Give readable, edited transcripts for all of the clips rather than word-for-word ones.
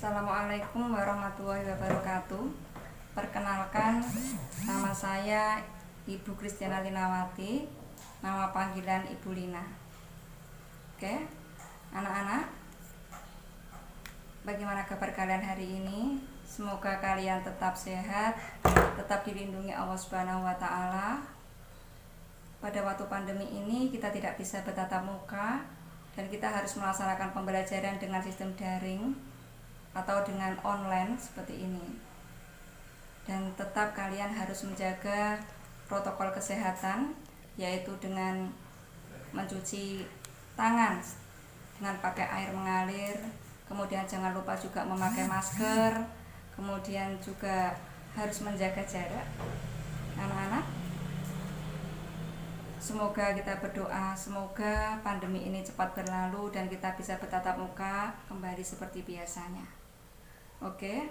Assalamualaikum warahmatullahi wabarakatuh. Perkenalkan, nama saya Ibu Kristiana Linawati, nama panggilan Ibu Lina. Oke, anak-anak, bagaimana kabar kalian hari ini? Semoga kalian tetap sehat, tetap dilindungi Allah Subhanahu wa Ta'ala. Pada waktu pandemi ini kita tidak bisa bertatap muka dan kita harus melaksanakan pembelajaran dengan sistem daring atau dengan online seperti ini. Dan tetap kalian harus menjaga protokol kesehatan, yaitu dengan mencuci tangan dengan pakai air mengalir, kemudian jangan lupa juga memakai masker, kemudian juga harus menjaga jarak. Anak-anak, semoga kita berdoa, semoga pandemi ini cepat berlalu dan kita bisa bertatap muka kembali seperti biasanya. Oke,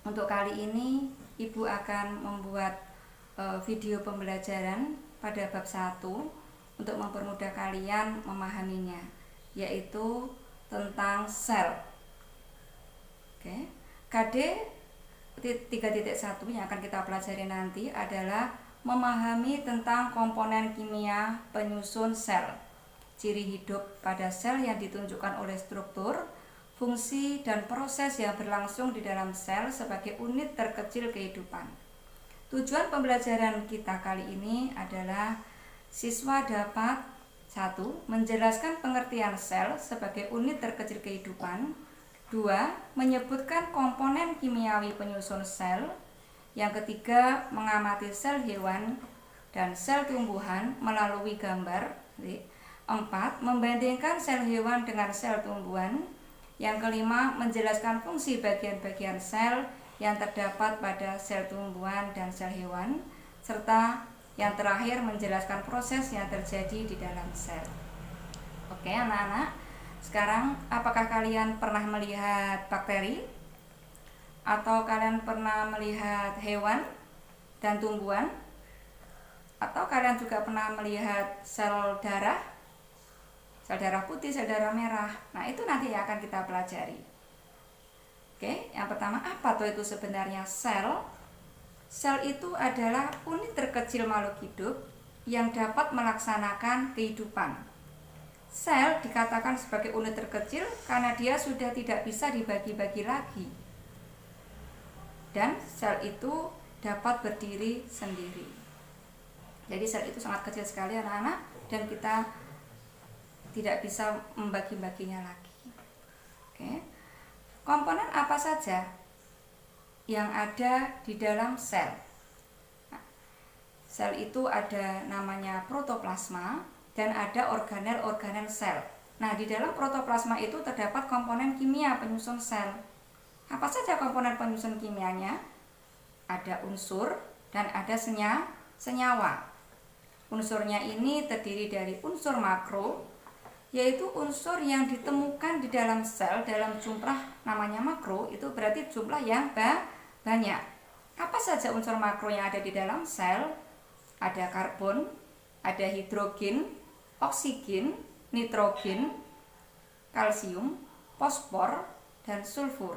untuk kali ini Ibu akan membuat video pembelajaran pada bab 1 untuk mempermudah kalian memahaminya, yaitu tentang sel. Oke, KD 3.1 yang akan kita pelajari nanti adalah memahami tentang komponen kimia penyusun sel, ciri hidup pada sel yang ditunjukkan oleh struktur, fungsi, dan proses yang berlangsung di dalam sel sebagai unit terkecil kehidupan. Tujuan pembelajaran kita kali ini adalah siswa dapat 1. Menjelaskan pengertian sel sebagai unit terkecil kehidupan. 2. Menyebutkan komponen kimiawi penyusun sel. Yang ketiga, mengamati sel hewan dan sel tumbuhan melalui gambar. 4. Membandingkan sel hewan dengan sel tumbuhan. Yang kelima, menjelaskan fungsi bagian-bagian sel yang terdapat pada sel tumbuhan dan sel hewan, serta yang terakhir menjelaskan proses yang terjadi di dalam sel. Oke anak-anak, sekarang apakah kalian pernah melihat bakteri? Atau kalian pernah melihat hewan dan tumbuhan? Atau kalian juga pernah melihat sel darah? Sel darah putih, sel darah merah. Nah, itu nanti yang akan kita pelajari. Oke, yang pertama, apa tuh itu sebenarnya sel? Sel itu adalah unit terkecil makhluk hidup yang dapat melaksanakan kehidupan. Sel dikatakan sebagai unit terkecil karena dia sudah tidak bisa dibagi-bagi lagi. Dan sel itu dapat berdiri sendiri. Jadi sel itu sangat kecil sekali anak-anak, dan kita tidak bisa membagi-baginya lagi. Oke. Komponen apa saja yang ada di dalam sel? Nah, sel itu ada namanya protoplasma dan ada organel-organel sel. Nah, di dalam protoplasma itu terdapat komponen kimia penyusun sel. Apa saja komponen penyusun kimianya? Ada unsur dan ada senyawa. Unsurnya ini terdiri dari unsur makro, yaitu unsur yang ditemukan di dalam sel dalam jumlah namanya makro, itu berarti jumlah yang banyak. Apa saja unsur makro yang ada di dalam sel? Ada karbon, ada hidrogen, oksigen, nitrogen, kalsium, fosfor, dan sulfur.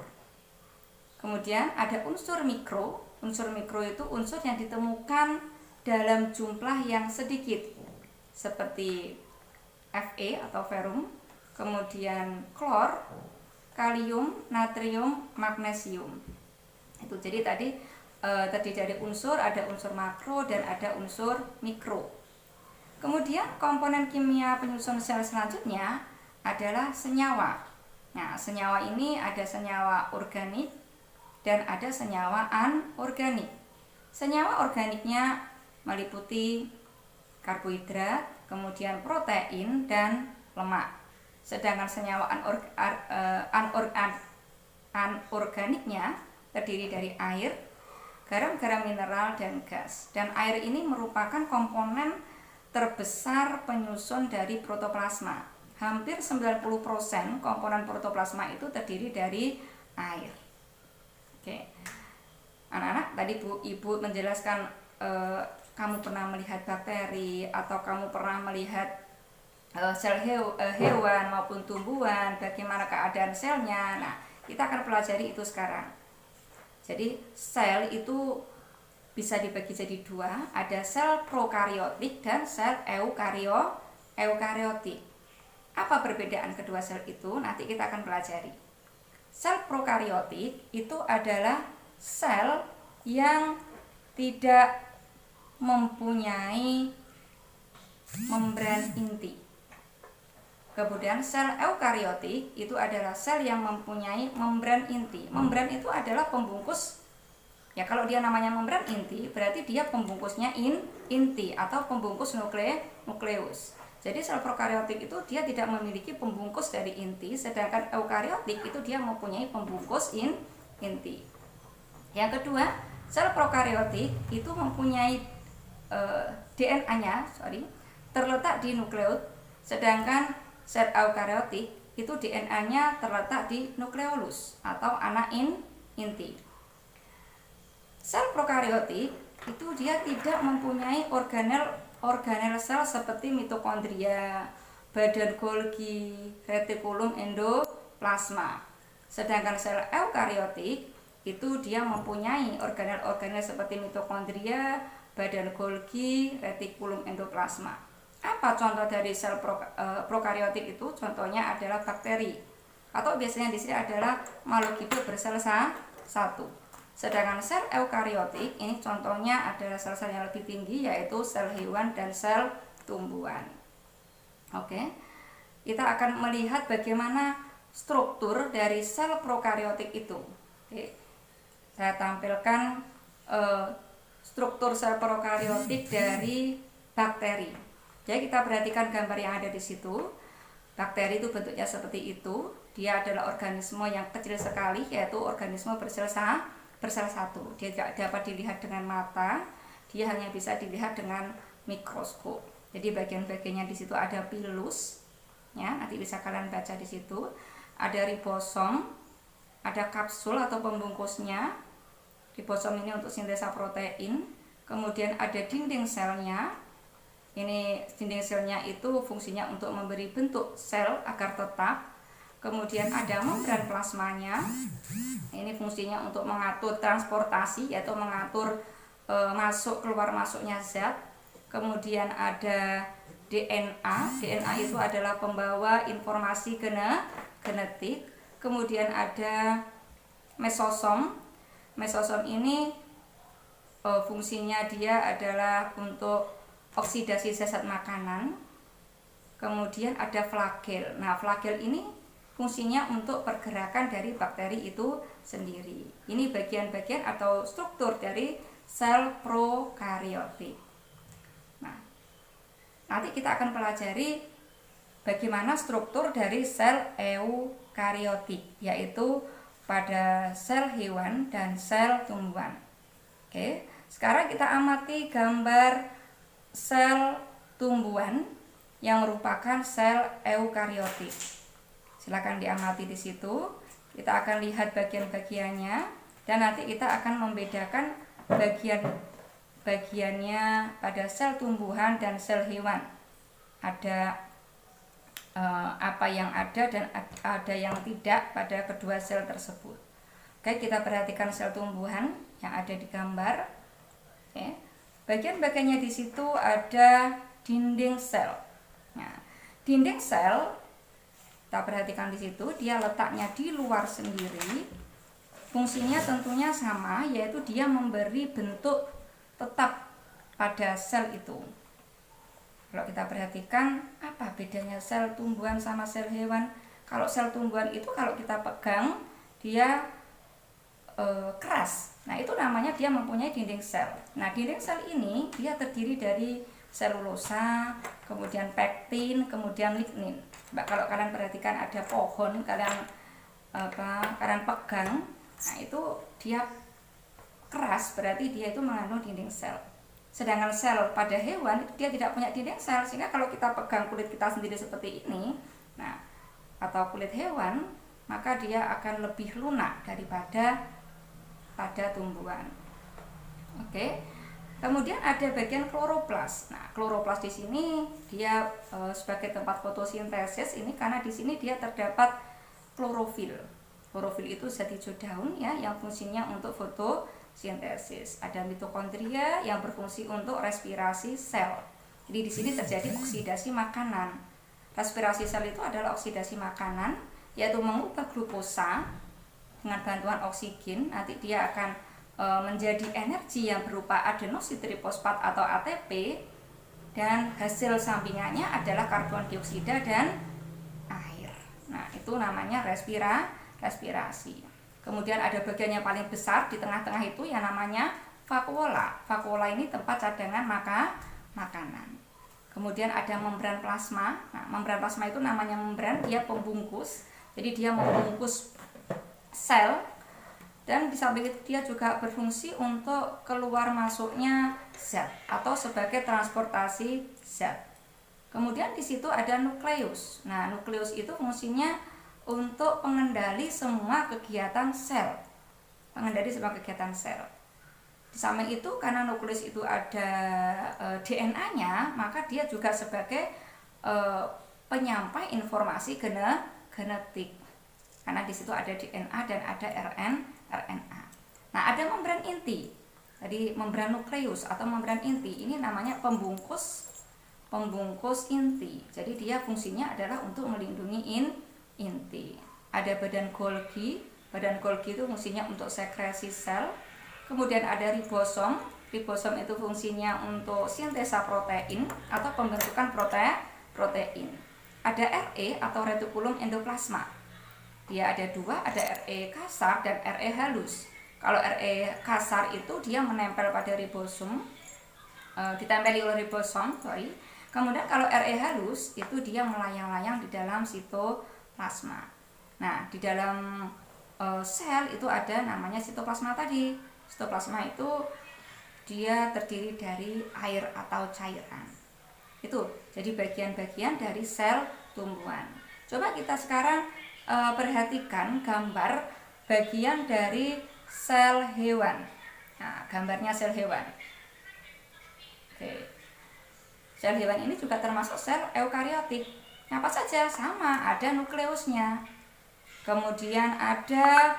Kemudian ada unsur mikro. Unsur mikro itu unsur yang ditemukan dalam jumlah yang sedikit, seperti Fe atau ferum, kemudian klor, kalium, natrium, magnesium. Itu jadi tadi terdiri dari unsur, ada unsur makro dan ada unsur mikro. Kemudian komponen kimia penyusun sel selanjutnya adalah senyawa. Nah, senyawa ini ada senyawa organik dan ada senyawa anorganik. Senyawa organiknya meliputi karbohidrat, kemudian protein dan lemak. Sedangkan senyawa anorganiknya terdiri dari air, garam-garam mineral, dan gas. Dan air ini merupakan komponen terbesar penyusun dari protoplasma. Hampir 90% komponen protoplasma itu terdiri dari air. Oke. Anak-anak, tadi Ibu menjelaskan kamu pernah melihat bakteri atau kamu pernah melihat sel hewan maupun tumbuhan, bagaimana keadaan selnya. Nah, Kita akan pelajari itu sekarang. Jadi sel itu bisa dibagi jadi dua, ada sel prokariotik dan sel eukariotik. Apa perbedaan kedua sel itu? Nanti kita akan pelajari. Sel prokariotik itu adalah sel yang tidak mempunyai membran inti. Kemudian sel eukariotik itu adalah sel yang mempunyai membran inti. Membran itu adalah pembungkus. Ya, kalau dia namanya membran inti, berarti dia pembungkusnya inti atau pembungkus nukleus. Jadi sel prokariotik itu dia tidak memiliki pembungkus dari inti, sedangkan eukariotik itu dia mempunyai pembungkus inti. Yang kedua, sel prokariotik itu mempunyai DNA-nya terletak di nukleus, sedangkan sel eukariotik itu DNA-nya terletak di nukleolus atau anak inti. Sel prokariotik itu dia tidak mempunyai organel sel seperti mitokondria, badan Golgi, retikulum endoplasma. Sedangkan sel eukariotik itu dia mempunyai organel seperti mitokondria, badan Golgi, retikulum endoplasma. Apa contoh dari sel prokariotik itu? Contohnya adalah bakteri, atau biasanya di sini adalah makhluk hidup bersel satu. Sedangkan sel eukariotik ini contohnya adalah sel-sel yang lebih tinggi, yaitu sel hewan dan sel tumbuhan. Oke, kita akan melihat bagaimana struktur dari sel prokariotik itu. Oke, saya tampilkan struktur sel prokariotik dari bakteri. Jadi kita perhatikan gambar yang ada di situ. Bakteri itu bentuknya seperti itu. Dia adalah organisme yang kecil sekali, yaitu organisme bersel satu. Dia tidak dapat dilihat dengan mata, dia hanya bisa dilihat dengan mikroskop. Jadi bagian-bagiannya di situ ada pilus, ya, nanti bisa kalian baca di situ. Ada ribosom, ada kapsul atau pembungkusnya. Ribosom ini untuk sintesa protein. Kemudian ada dinding selnya. Ini dinding selnya itu fungsinya untuk memberi bentuk sel agar tetap. Kemudian ada membran plasmanya. Ini fungsinya untuk mengatur transportasi, yaitu mengatur masuk keluar masuknya zat. Kemudian ada DNA. DNA itu adalah pembawa informasi genetik. Kemudian ada mesosom. Mesosom ini fungsinya dia adalah untuk oksidasi zat makanan. Kemudian ada flagel. Nah, flagel ini fungsinya untuk pergerakan dari bakteri itu sendiri. Ini bagian-bagian atau struktur dari sel prokariotik. Nah, nanti kita akan pelajari bagaimana struktur dari sel eukariotik, yaitu pada sel hewan dan sel tumbuhan. Oke, sekarang kita amati gambar sel tumbuhan yang merupakan sel eukariotik. Silakan diamati di situ. Kita akan lihat bagian-bagiannya dan nanti kita akan membedakan bagian-bagiannya pada sel tumbuhan dan sel hewan. Ada apa yang ada dan ada yang tidak pada kedua sel tersebut. Oke, kita perhatikan sel tumbuhan yang ada di gambar. Oke. Bagian-bagiannya di situ ada dinding sel. Nah, dinding sel kita perhatikan di situ, dia letaknya di luar sendiri. Fungsinya tentunya sama, yaitu dia memberi bentuk tetap pada sel itu. Kalau kita perhatikan, apa bedanya sel tumbuhan sama sel hewan? Kalau sel tumbuhan itu kalau kita pegang, dia keras. Nah, itu namanya dia mempunyai dinding sel. Nah, dinding sel ini dia terdiri dari selulosa, kemudian pektin, kemudian lignin. Kalau kalian perhatikan ada pohon, kalian pegang, nah itu dia keras, berarti dia itu mengandung dinding sel. Sedangkan sel pada hewan itu dia tidak punya dinding sel, sehingga kalau kita pegang kulit kita sendiri seperti ini, nah atau kulit hewan, maka dia akan lebih lunak daripada pada tumbuhan. Oke. Kemudian ada bagian kloroplas. Nah, kloroplas di sini dia sebagai tempat fotosintesis ini karena di sini dia terdapat klorofil. Klorofil itu zat hijau daun ya, yang fungsinya untuk fotosintesis. Ada mitokondria yang berfungsi untuk respirasi sel. Jadi di sini terjadi oksidasi makanan. Respirasi sel itu adalah oksidasi makanan, yaitu mengubah glukosa dengan bantuan oksigen. Nanti dia akan menjadi energi yang berupa adenositrifosfat atau ATP, dan hasil sampingannya adalah karbon dioksida dan air. Nah, itu namanya respirasi. Kemudian ada bagian yang paling besar di tengah-tengah itu yang namanya vakuola. Vakuola ini tempat cadangan makanan. Kemudian ada membran plasma. Nah, membran plasma itu namanya membran, dia pembungkus. Jadi dia membungkus sel, dan di samping itu dia juga berfungsi untuk keluar masuknya zat atau sebagai transportasi zat. Kemudian di situ ada nukleus. Nah, nukleus itu fungsinya untuk pengendali semua kegiatan sel. Di samping itu, karena nukleus itu ada DNA-nya, maka dia juga sebagai penyampai informasi genetik. Karena di situ ada DNA dan ada RNA. Nah, ada membran inti. Jadi membran nukleus atau membran inti ini namanya pembungkus inti. Jadi dia fungsinya adalah untuk melindungi inti. Ada badan Golgi. Badan Golgi itu fungsinya untuk sekresi sel. Kemudian ada ribosom. Ribosom itu fungsinya untuk sintesa protein atau pembentukan protein. Ada RE atau retikulum endoplasma. Dia ada dua, ada RE kasar dan RE halus. Kalau RE kasar itu dia menempel pada ribosom, ditempeli oleh ribosom, Kemudian kalau RE halus itu dia melayang-layang di dalam sitoplasma. Nah, di dalam sel itu ada namanya sitoplasma tadi. Sitoplasma itu dia terdiri dari air atau cairan. Itu jadi bagian-bagian dari sel tumbuhan. Coba kita sekarang perhatikan gambar bagian dari sel hewan. Nah, gambarnya sel hewan. Oke. Sel hewan ini juga termasuk sel eukariotik. Apa saja? Sama, ada nukleusnya. Kemudian ada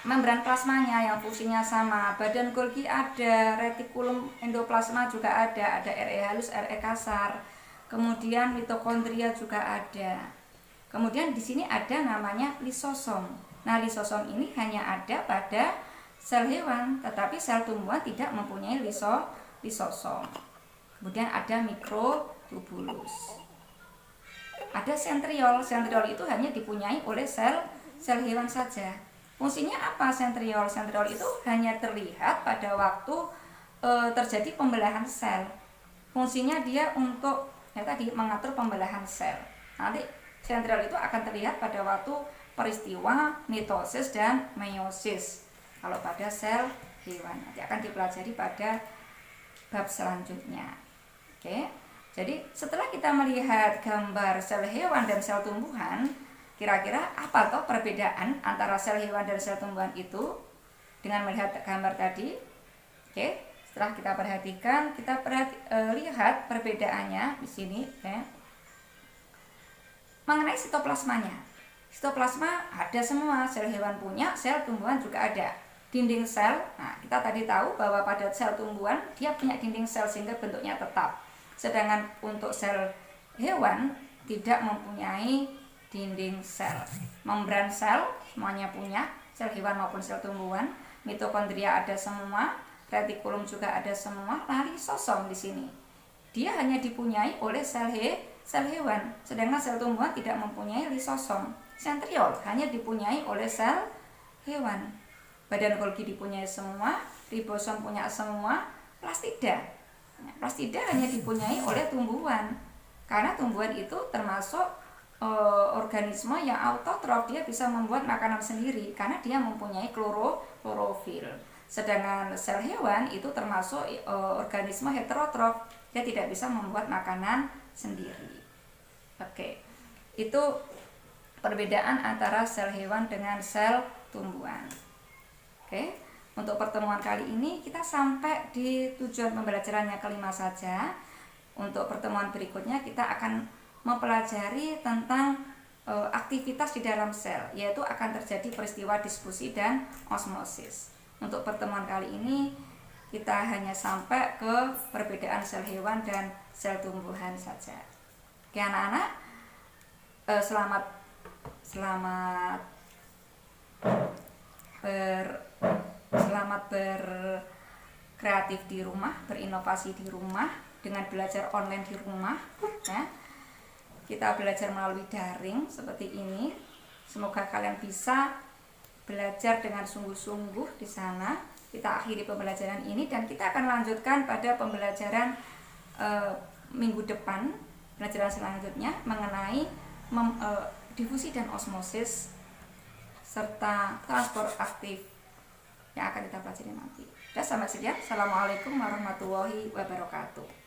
membran plasmanya yang fungsinya sama. Badan Golgi ada, retikulum endoplasma juga ada RE halus, RE kasar. Kemudian mitokondria juga ada. Kemudian di sini ada namanya lisosom. Nah, lisosom ini hanya ada pada sel hewan, tetapi sel tumbuhan tidak mempunyai lisosom. Kemudian ada mikrotubulus. Ada sentriol. Sentriol itu hanya dipunyai oleh sel hewan saja. Fungsinya apa sentriol? Sentriol itu hanya terlihat pada waktu terjadi pembelahan sel. Fungsinya dia untuk mengatur pembelahan sel. Nanti sentriol itu akan terlihat pada waktu peristiwa mitosis dan meiosis. Kalau pada sel hewan nanti akan dipelajari pada bab selanjutnya. Oke. Jadi setelah kita melihat gambar sel hewan dan sel tumbuhan, kira-kira apa toh perbedaan antara sel hewan dan sel tumbuhan itu dengan melihat gambar tadi? Oke, setelah kita perhatikan, kita lihat perbedaannya di sini. Mengenai sitoplasmanya. Sitoplasma ada semua, sel hewan punya, sel tumbuhan juga ada. Dinding sel, nah kita tadi tahu bahwa pada sel tumbuhan dia punya dinding sel sehingga bentuknya tetap. Sedangkan untuk sel hewan tidak mempunyai dinding sel. Membran sel semuanya punya, sel hewan maupun sel tumbuhan. Mitokondria ada semua, retikulum juga ada semua. Nah, lisosom di sini dia hanya dipunyai oleh sel hewan, sedangkan sel tumbuhan tidak mempunyai lisosom. Sentriol hanya dipunyai oleh sel hewan. Badan Golgi dipunyai semua, ribosom punya semua, plastida hanya dipunyai oleh tumbuhan. Karena tumbuhan itu termasuk organisme yang autotrof, dia bisa membuat makanan sendiri karena dia mempunyai klorofil. Sedangkan sel hewan itu termasuk organisme heterotrof, dia tidak bisa membuat makanan sendiri. Oke, itu perbedaan antara sel hewan dengan sel tumbuhan. Oke, untuk pertemuan kali ini kita sampai di tujuan pembelajarannya kelima saja. Untuk pertemuan berikutnya kita akan mempelajari tentang aktivitas di dalam sel, yaitu akan terjadi peristiwa diffusi dan osmosis. Untuk pertemuan kali ini kita hanya sampai ke perbedaan sel hewan dan sel tumbuhan saja. Oke anak-anak, selamat berkreatif di rumah, berinovasi di rumah dengan belajar online di rumah ya. Kita belajar melalui daring seperti ini. Semoga kalian bisa belajar dengan sungguh-sungguh di sana. Kita akhiri pembelajaran ini dan kita akan lanjutkan pada pembelajaran minggu depan, pelajaran selanjutnya mengenai difusi dan osmosis serta transport aktif yang akan kita pelajari nanti. Dan sampai sekian. Assalamualaikum warahmatullahi wabarakatuh.